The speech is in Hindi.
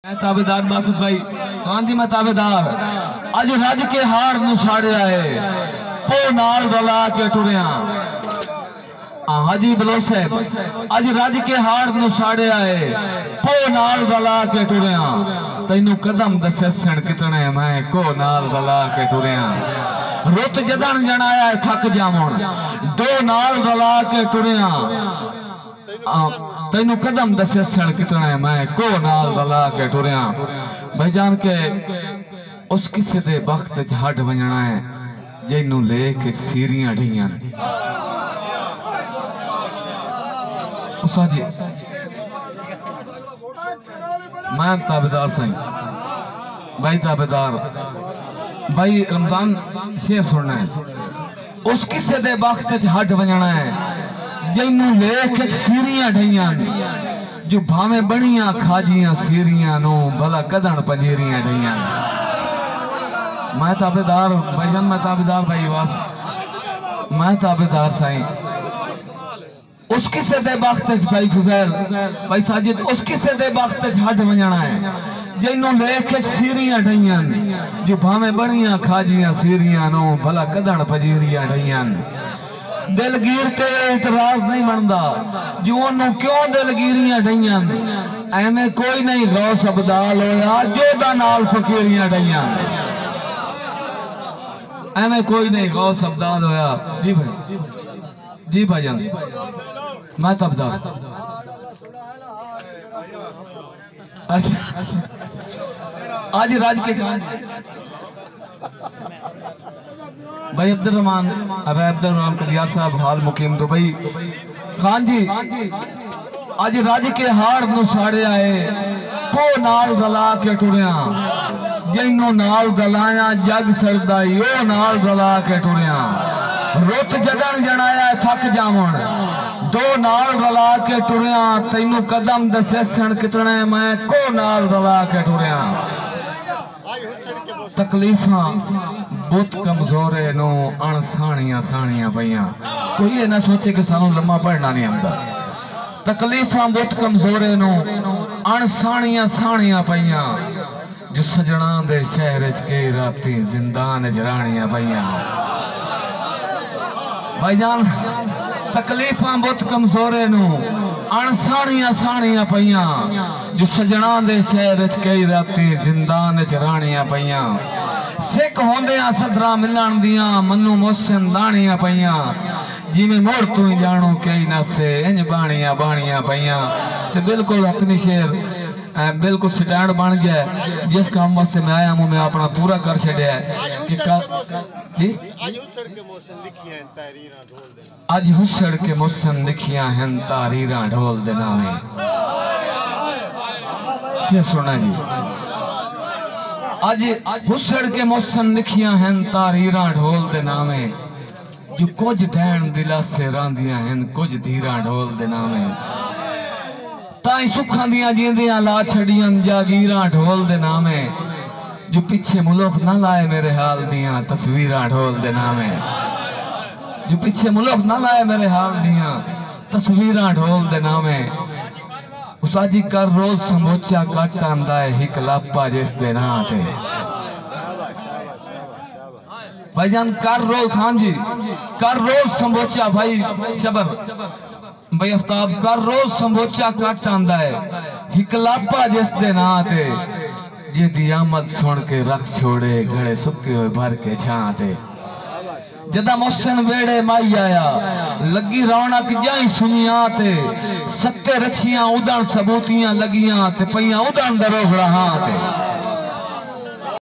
ताबेदार मासूद भाई खान दी मैं ताबेदार अज रज के हार नू साड़िया है पो नाल रला के टुरिया हाजी बलोच साहब अज रज के हार नू साड़िया है पो नाल रला के टुरिया तैनू कदम दसन कितने मैं को नाल रला के टुरिया रुत जदन जनाया थक जावन दो नाल रला के टुरिया तेनू कदम दसन कितने मैं को नाल रला के टुरिया भाईजान के उस किसे दे वक्त च हट वजना है जिन्नू लेके सीरियां ढियां उसा जी मैं ताबेदार सही भाई ताबेदार भाई रमजान शेर सुनना है उस किसे दे वक्त च हट वजना है जिन्नू लेख सीरियां ढइयां जो भावे बनिया खाजियां सीरियां नो भला कदन पंजेरियां ढइयां मैं ताबेदार भाईजान मैं ताबेदार भाई वास मैं ताबेदार साईं उस किसे दे वक्त भाई फुजैल भाई साजिद उस किसे दे वक्त हट वजना है जिन्नू लेख सीरियां ढइयां जो भावे बनिया खाजियां सीरियां नो भला कदन पंजेरियां ढइयां दिलगीर ते इतराज नहीं बनता जो क्यों दिलगीरियां ढइयां एवें कोई नहीं गौस अबदाल होया जोदा नाल फकीरियां ढइयां एवें कोई नहीं गौस अबदाल होया जी भाईजान मैं तबदार अच्छा आज राज के भाई अब्दुर्रहमान कलियार साहब हाल मुकीम तो भाई खान जी आज राज के हार नू साड़िया है पो नाल गला के टुरिया जिन्नू नाल गलाया जग सरदा यो नाल गला के टुरिया रुत जदन जनाया थक जावन दो नाल गला के टुरिया तैनू कदम दसन कितने मैं को नाल गला के टुरिया तकलीफा बहुत कमजोर है नो अणसाणियां साणियां पईयां कोई ये ना सोचे कि सानू लम्मा पढ़ना नहीं आंदा तकलीफा बहुत कमजोर है नो अणसाणियां साणियां पईयां जो सजना दे शहर च के राती जिंदान च राणियां पईयां भाईजान तकलीफा बहुत कमजोर है नो अणसाणियां साणियां पईयां जो सजना दे शहर च कई राती जिंदान च राणियां पईयां सिख होंदे सदरा मिलन दियां मनु मोहसिन दाणियां पईयां जिवें मोड़ तू ही जानो कई नसे इंज बाणियां बाणियां पईयां ते बिल्कुल अपनी शेर बिल्कुल स्टैंड बन गया जिस काम वास्ते मैं आया हूं मैं अपना पूरा कर छड़िया कि आज हुसड़ के मोहसिन लिखियां हैं तारीरां ढोल दे नामे शेर सुना जी आज हुसड़ के मोहसिन लिखियां हैं तारीरां ढोल दे नामे जो कुछ डैन दिला से रांदियां हैं कुछ धीरां ढोल दे नामे ताई सुखा दियां जींदियां ला छड़ियां जागीरां ढोल दे नामे जो पीछे मुल्क ना लाए मेरे हाल दियां तस्वीरां ढोल दे नामे जो पीछे मुल्क ना लाए मेरे हाल दियां तस्वीरां ढोल दे नामे उसाजी कर रोज समोचा कट आंदा है हिक लापा जिस दे ना ते भाईजान कर रोज खान जी कर रोज समोचा भाई शबर भाई आफ्ताब कर रोज समोचा कट आंदा है हिक लापा जिस दे ना ते जिदी आमद सुन के रख छोड़े गड़े सुके हुए भर के छां ते जदा मोहसिन वेड़े माई आया लगी रौनक जाई सुनिया ते सत्ते रछियां उदन सबूतियां लगियां ते पईयां उदन दरोगड़ा हां ते